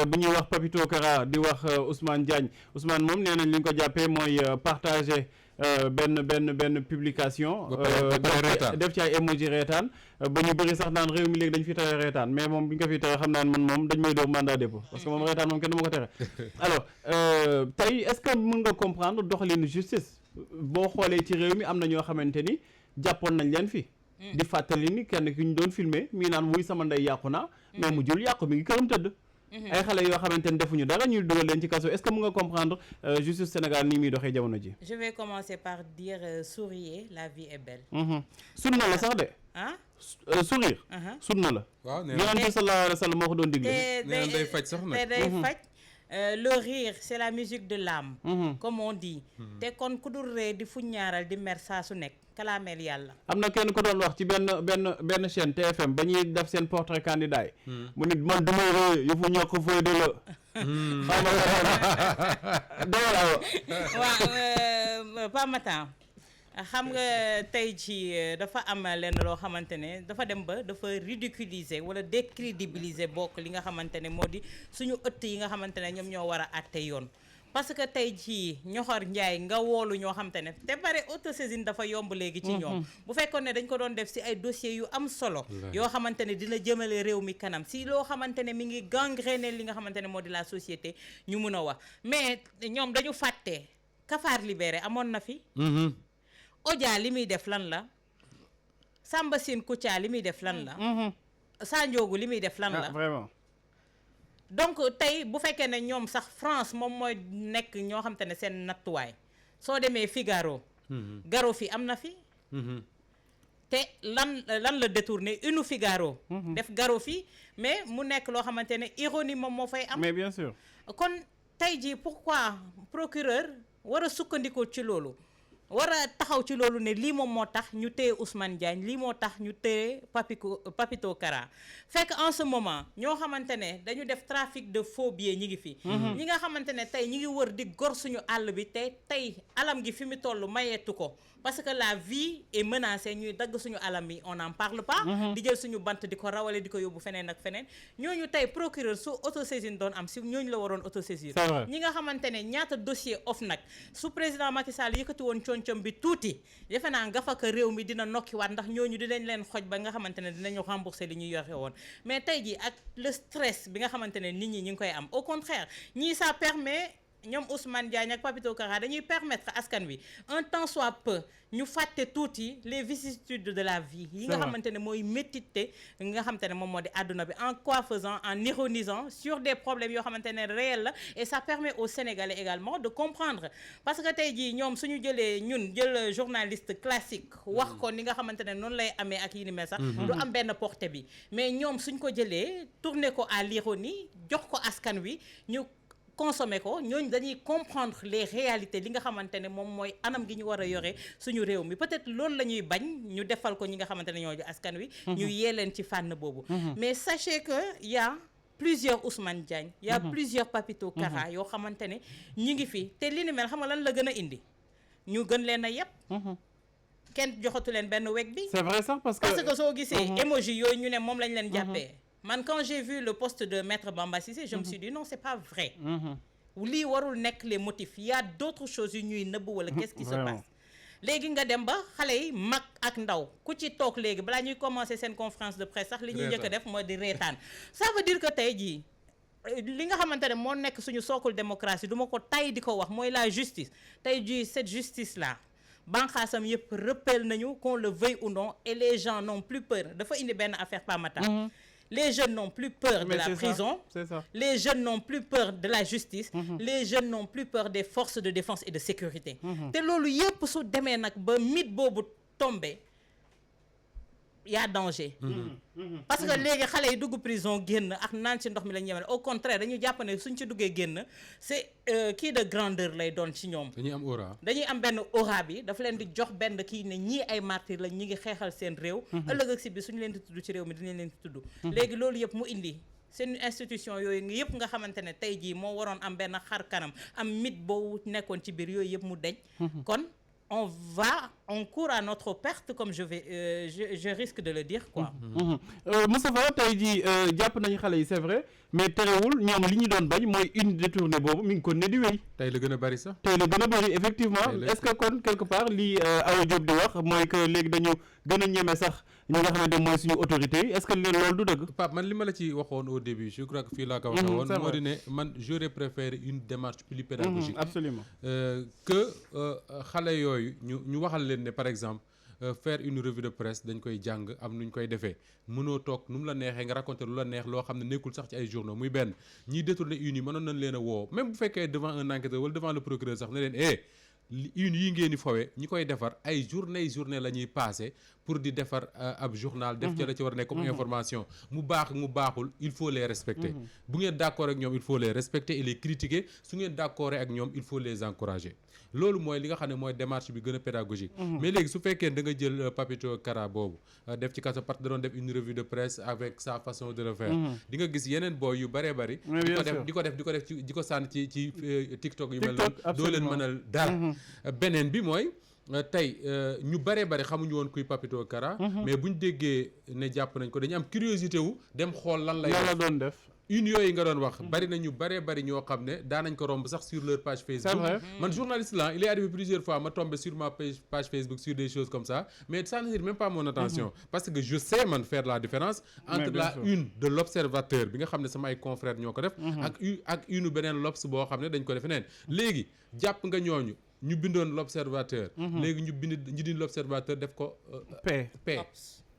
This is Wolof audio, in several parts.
bu ñuy wax Papito Kara di wax Ousmane Diagne Ousmane moom nee nañ li ñu ko jàppee mooy partager benn publication def ci ay emoji reetaan ba ñu bëri sax naan réew mi léegi dañ fi tere reetaan mais moom bi ñu ko fi tere xam naan man moom dañ may dóor mandat dépôt parce que moom reetaan moom kenn du ma ko tere alors tey est-ce que mën nga comprendre doxalinu justice boo xoolee ci réew mi am na ñoo xamante ni jàppoon nañ leen fi di fàttali ni kenn ki ñu doon filmer mii naan wuy sama ndey yàqu naa mais mu jul yàqu mi ngi këram tëdd ay xale yoo xamante ni defuñu dara ñuy dugal leen ci kaso est-ce que mu nga comprendre justice Sénégal nii muy doxee jamono ji. Je vais commencer par dire souriez, la vie est belle. sunna la sax de. ah. sourire. sunna la. waaw nee na yonent bi sallallahu alayhi wa sallam moo ko doon digle. nee na day faj sax nag te day faj. Le rire c'est la musique de l'âme. Comme on dit. te kon ku dul ree di fu ñaaral di mer saa su nekk kalaameel yàlla. am na kenn ko doon wax ci benn chaîne TFM ba ñuy def seen portrait candidat yi. mu nit man damay ree yëfu ñàkk fooy de la. waaw pas matin xam nga tey ci dafa am lenn loo xamante ne dafa dem ba dafa ridiculiser wala décrédibiliser bokk li nga xamante ne moo di suñu ëtt yi nga xamante ne ñoom ñoo war a àtte yoon. parce que tey jii ñoxor njaay nga woolu ñoo xamante ne te bare autosaisine dafa yomb léegi ci ñoom bu fekkoon ne dañ ko doon def si ay dossiers yu am solo yoo xamante ne dina jëmale réew mi kanam si loo xamante ne mi ngi gangréner li nga xamante ne moo di la société ñu mun a wax mais ñoom dañu fàtte Cafard Libéré amoon na fi Odia li muy def lan la Samba Sine Kouthia li muy def lan la Sanjoogu li muy def lan la vraiment donc tey bu fekkee ne ñoom sax France moom mooy nekk ñoo xam te ne seen nattuwaay soo demee Figaro Garo fi am na fi te lan la détourné une Figaro def Garo fi mais mu nekk loo xamante ne ironie moom moo fay am mais bien sûr kon tey jii pourquoi procureur war a sukkandikoo ci loolu war a taxaw ci loolu ne lii moom moo tax ñu téye Ousmane Diagne lii moo tax ñu téye Papito Kara fekk en ce moment ñoo xamante ne dañu def trafic de faux billets ñi ngi fi ñi nga xamante ne tey ñi ngi wër di gor suñu àll bi te tey alam gi fi mu toll mayeetu ko parce que la vie est menacée ñuy dagg suñu alam bi on n'en parle pas di jël suñu bant di ko rawale di ko yóbbu feneen ak feneen ñooñu tey procureur su autosaisine doon am si ñooñu la waroon autosaisir ñi nga xamante ne ñaata dossier OFNAC su président Macky Sall yëkkati woon concom bi tuuti defe naa nga fa ko réew mi dina nokkiwaat ndax ñooñu dinañ leen xoj ba nga xamante ne dinañu rembourser li ñuy yoxe woon mais tey ji ak le stress bi nga xamante ne nit ñi ñu ngi koy am au contraire ñii ça permet ñoom Ousmane Diagne ak Papito Kara dañuy permettre askan wi un temps soit peu ñu fàtte tuuti les vicissitudes de la vie yi nga xamante ne mooy métité nga xamante ne moom moo di àdduna bi en quoi faisant en ironisant sur des problèmes yoo xamante ne réels la et ça permet aux Sénégalais également de comprendre parce que tey jii ñoom suñu jëlee ñun jël journaliste classique wax ko ni nga xamante ne noonu lay amee ak yi ni mel sax du am benn portée bi mais ñoom suñ ko jëlee tourner ko à l'ironie jox ko askan wi ñu consommer ko ñooñu dañuy comprendre les réalités li nga xamante ne moom mooy anam gi ñu war a yore suñu réew mi peut-être loolu la ñuy bañ ñu defal ko ñi nga xamante ne ñoo di askan wi ñu yee leen ci fànn boobu mais sachez que y a plusieurs Ousmane Diagne y a plusieurs Papito Kara yoo xamante ne ñi ngi fi te li ni mel xam nga lan la gën a indi ñu gën leen a yépp kenn joxatu leen benn weg bi c'est vrai ça parce que soo gisee émoji yooyu ñu ne moom lañ leen jàppee man quand j'ai vu le poste de Maître Bamba Cissé je me suis dit non c'est pas vrai lii warul nekk les motifs il y a d'autres choses yu ñuy nëbb wala qu'est-ce qui se passe léegi nga dem ba xale yi mag ak ndaw ku ci toog léegi balaa ñuy commencer seen conférence de presse sax li ñuy njëkk a def mooy di reetaan ça veut dire que tey jii li nga xamante ne moo nekk suñu sookul démocratie du ma ko tay di ko wax mooy la justice tey jii cette justice là banqaasam yëpp repelle nañu qu'on le veuille ou non et les gens n'ont plus peur dafa indi benn affaire pamata les jeunes n'ont plus peur de la prison les jeunes n'ont plus peur de la justice les jeunes n'ont plus peur des forces de défense et de sécurité te loolu yëpp su demee nag ba mythe boobu tombé y a danger parce que léegi xale yi dugg prison génn ak naan ci ndox mi la ñu yemale au contraire dañu jàpp ne suñ ci duggee génn c'est kii de grandeur lay doon ci ñoom dañuy am aura dañuy am benn aura bi dafa leen di jox benn kii ne ñii ay martyr la ñi ngi xeexal seen réew ëllëg ak si bi suñu leen di tudd ci réew mi dinañ leen di tudd léegi loolu yëpp mu indi seen institution yooyu nga yëpp nga xamante ne tey jii moo waroon am benn xar kanam am mythe boobu nekkoon ci biir yooyu yëpp mu deñ kon on court à notre perte, comme je risque de le dire, quoi. Moustapha tey jii jàpp nañu xale yi c'est vrai mais terewul ñoom li ñu doon bañ mooy une détournée boobu mi ngi ko ne di wéy. tey la gën a bari sax. tey la gën a bari effectivement est-ce que kon quelque part lii Awa Diop di wax mooy que léegi dañu gën a ñeme sax ñi nga xamante mooy suñu autorités yi est-ce que loolu du dëgg. Pape man li ma la ci waxoon au début je crois que fii laa ko waxee woon. moo di ne man j'aurais préféré une démarche plus pédagogique. Absolument. Que xale yooyu ñu waxal leen ne par exemple. Faire une revue de presse dañ koy jàng am nuñ koy defee mënoo toog nu mu la neexee nga raconter lu la neex loo xam ne nekkul sax ci ay journaux muy benn ñiy détourné une yi mënoon nañ leen a woo même bu fekkee devant un enquêteur wala devant le procureur sax ne leen une yi ngeen di fawee ñi koy defar ay journée la ñuy passé pour di defar ab journal def ca la ci war a nekk comme information mu baax mu baaxul il faut les respecter bu ngeen d'accord ak ñoom il faut les respecter et les critiquer su ngeen d'accord ak ñoom il faut les encourager loolu mooy li nga xam ne mooy démarche bi gën a pédagogique mais léegi su fekkee da nga jël Papito Kara boobu def ci kaso parce que da doon def une revue de presse avec sa façon de le faire di nga gis yeneen booy yu bëree bëri di ko def di ko sànni ci TikTok yu mel noonu doo leen mënal dara beneen bi mooy tey ñu bëree bëri xamuñu woon kuy Papito Kara mais buñ déggee ne jàpp nañ ko dañu am curiosité wu dem xool lan lay doon def une yooyu nga doon wax bari nañu bari ñoo xam ne daanañ ko romb sax sur leur page Facebook. Man journaliste là il est arrivé plusieurs fois ma tombé sur ma page Facebook sur des choses comme ça mais ça n'attire même pas mon attention parce que je sais man faire la différence entre la une de l'Observateur bi nga xam ne sama ay confrères ñoo ko def ak une beneen l'Obs boo xam ne dañ ko def neen léegi jàpp nga ñooñu ñu bindoon l'Observateur léegi ñu di l'Observateur def ko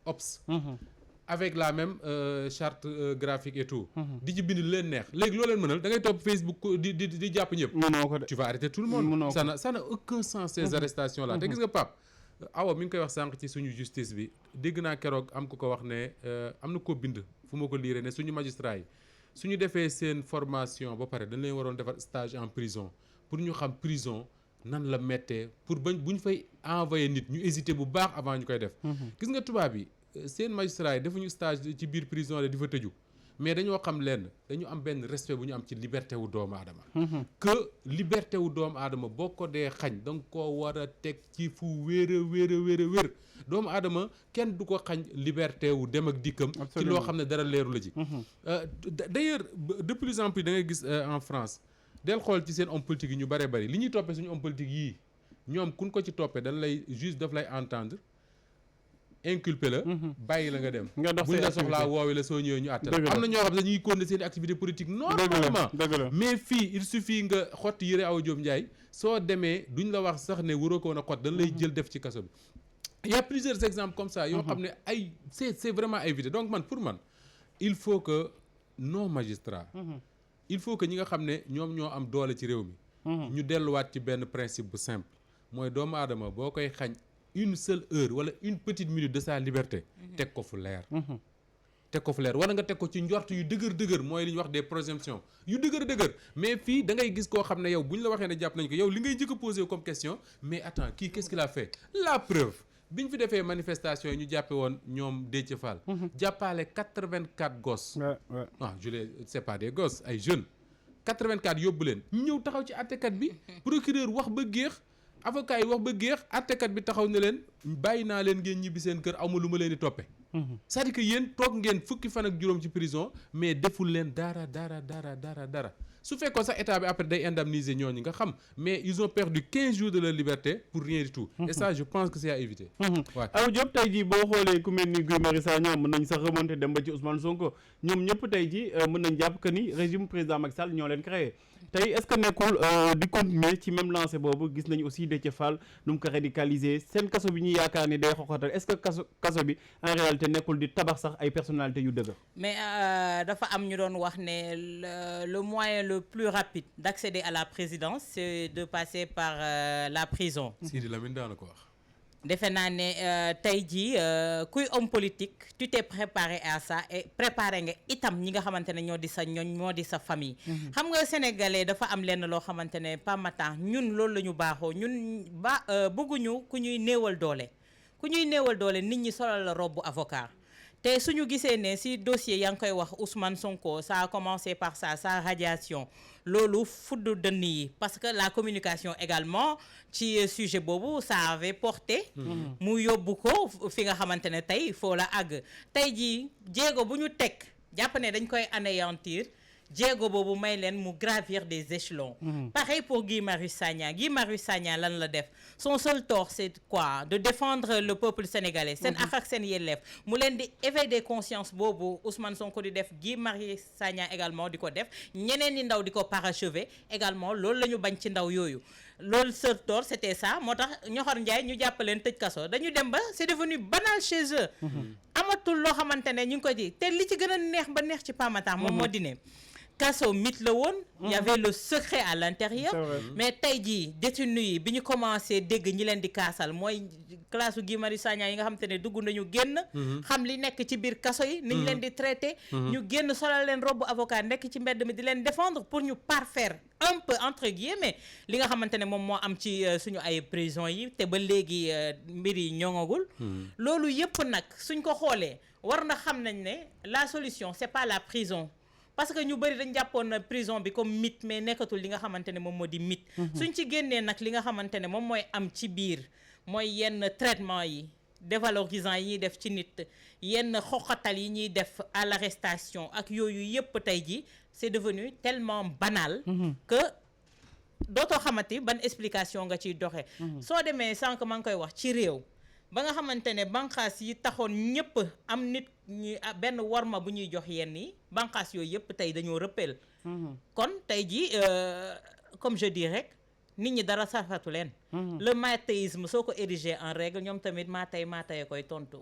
Obs avec la même charte graphique et tout di ci bind leen neex léegi loo leen mënal da ngay topp Facebook di jàpp ñëpp tu vas arrêter tout le monde ça n'a aucun sens ces arrestations là te gis nga Pape Awa mi ngi koy wax sànq ci suñu justice bi dégg naa keroog am ku ko wax ne am na koo bind fu ma ko liiree ne suñu magistrat yi suñu defee seen formation ba pare dañ leen waroon defar stage en prison pour ñu xam prison nan la méttee pour buñ fay envoyer nit ñu hésiter bu baax avant ñu koy def gis nga tubaab yi seen magistrat yi defuñu stage ci biir prison la di fa tëju mais dañoo xam lenn dañu am benn respect bu ñu am ci liberté wu doomu aadama que liberté wu doomu aadama boo ko dee xañ danga koo war a teg ci fu wér doomu aadama kenn du ko xañ liberté wu dem ak dikkam ci loo xam ne dara leeru la ci d'ailleurs de plus en plus da ngay gis en France del xool ci seen homme politique yi ñu bari li ñuy toppee suñu homme politique yii ñoom kun ko ci toppee dañ lay juge daf lay entendre inculpé la bàyyi la nga dem buñ la soxlaa woowe la soo ñëwee ñu àtte la am na ñoo xam ne dañuy continuer seen activité politique normalement mais fii il suffit nga xotti yëre Awa Diop Ndiaye soo demee duñ la wax sax ne waroo ko woon a xott dañ lay jël def ci kaso bi il y a plusieurs exemples comme ça yoo xam ne ay c'est vraiment à éviter donc pour man il faut que nos magistrats il faut que ñi nga xam ne ñoom ñoo am doole ci réew mi ñu delluwaat ci benn principe bu simple mooy doomu aadama boo koy xañ une seule heure wala une petite minute de sa liberté teg ko fu leer wala nga teg ko ci njort yu dëgër mooy li ñuy wax des présomptions yu dëgër mais fii da ngay gis koo xam ne yow bu ñu la waxee ne jàpp nañ ko yow li ngay njëkk a posé comme question mais attends kii qu'est-ce qu'il a fait la preuve bi ñu fi defee manifestation yi ñu jàppe woon ñoom Déthié Fall jàppaale 84 gosses c'est pas des gosses ay jeunes 84 yóbbu leen ñu ñëw taxaw ci àttekat bi procureur wax ba géex avocat yi wax ba géex àttekat bi taxaw ne leen bàyyi naa leen ngeen ñibbi seen kër amul lu ma leen di toppe c'est-à-dire que yéen toog ngeen fukki fan ak juróom ci prison mais deful leen dara su fekkoon sax état bi après day indemniser ñooñu nga xam mais ils ont perdu 15 jours de leur liberté pour rien du tout et ça je pense que c'est à éviter waaw Awa Diop tey jii boo xoolee ku mel ni Guy Marius Sagna mën nañ sax remonter dem ba ci Ousmane Sonko ñoom ñëpp tey jii mën nañ jàpp que ni régime président Macky Sall ñoo leen créé tey est-ce que nekkul di continuer ci même lancé boobu gis nañu aussi Déthié Fall nu mu ko radicaliser seen kaso bi ñuy yaakaar ni day xoxatal est-ce que kaso bi en réalité nekkul di tabax sax ay personnalités yu dëgg mais dafa am ñu doon wax ne le moyen le plus rapide d'accéder à la présidence c'est de passer par la prison Sidi Lamine daana ko wax defe naa ne tey jii kuy homme politique tu t'es préparé à ça et préparé nga itam ñi nga xamante ne ñoo di sa ñooñ moo di sa famille xam nga sénégalais dafa am lenn loo xamante ne pas matin ñun loolu la ñu baaxoo ñun bëgguñu ku ñuy néewal doole nit ñi solal la robu avocat te suñu gisee ne si dossier yaa ngi koy wax Ousmane Sonko ça a commencé par ça sa radiation loolu fudd dënn yi parce que la communication également ci sujet boobu ça avait porté mu yóbbu ko fi nga xamante ne tey foo la àgg tey jii jéego bu ñu teg jàpp ne dañ koy anéantir jéego boobu may leen mu gravir des échelons. Pareil pour Guy Marius Sagna. Guy Marius Sagna lan la def son seul tort c'est quoi de défendre le peuple sénégalais seen ak ak seen yelleef mu leen di éveil des consciences boobu Ousmane Sonko di def Guy Marius Sagna également di ko def ñeneen ñi ndaw di ko parachever également loolu la ñu bañ ci ndaw yooyu loolu seul tort c'était ça moo tax Ñoxor Njaay ñu jàppaleen tëj kaso dañu dem ba c'est devenu banal chez eux amatul loo xamante ne ñu ngi ko ji te li ci gën a neex ba neex ci Pamata moom moo di ne kaso mythe la woon il y avait le secret à l'intérieur mais tey jii détenu yi bi ñu commencé dégg ñi leen di kaasal mooy classe Guy Marius Sagna yi nga xam te ne dugg nañu génn xam li nekk ci biir kaso yi ni ñu leen di traité ñu génn solal leen robu avocat nekk ci mbedd mi di leen défendre pour ñu parfaire un peu entre guillemets li nga xamante ne moom moo am ci suñu ay prison yi te ba léegi mbir yi ñoŋagul loolu yëpp nag suñ ko xoolee war na xam nañ ne la solution c'est pas la prison parce que ñu bëri dañ jàppoon prison bi comme mythe mais nekkatul li nga xamante ne moom moo di mythe suñ ci génnee nag li nga xamante ne moom mooy am ci biir mooy yenn traitement yi dévalorisant yi ñuy def ci nit yenn xoxatal yi ñuy def à l'arrestation ak yooyu yëpp tey ji c'est devenu tellement banal que dootoo xamati ban explication nga ciy doxee soo demee sànq maa ngi koy wax ci réew ba nga xamante ne banqaas yi taxoon ñëpp am nit ñi benn warma bu ñuy jox yenn yi banqaas yooyu yëpp tey dañoo rëppeel kon tey ji comme je dis rek nit ñi dara safatu leen le mathéisme soo ko érigé en règle ñoom tamit maatay koy tontu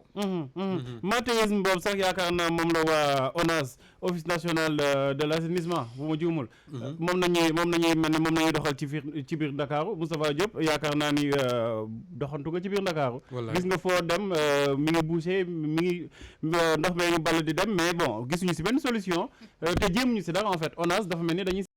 mathéisme boobu sax yaakaar naa moom la waa ONAS office national de l'assainissement bu ma juumul moom nañuy mel ne moom nañuy doxal ci biir Ndakaaru Moustapha Diop yaakaar naa ni doxantu nga ci biir Ndakaaru gis nga foo dem mi ngi bouché mi ngi ndox mee ñu ball di dem mais bon gisuñu si benn solution te jéemuñu si dara en fait ONAS dafa mel ni dañuy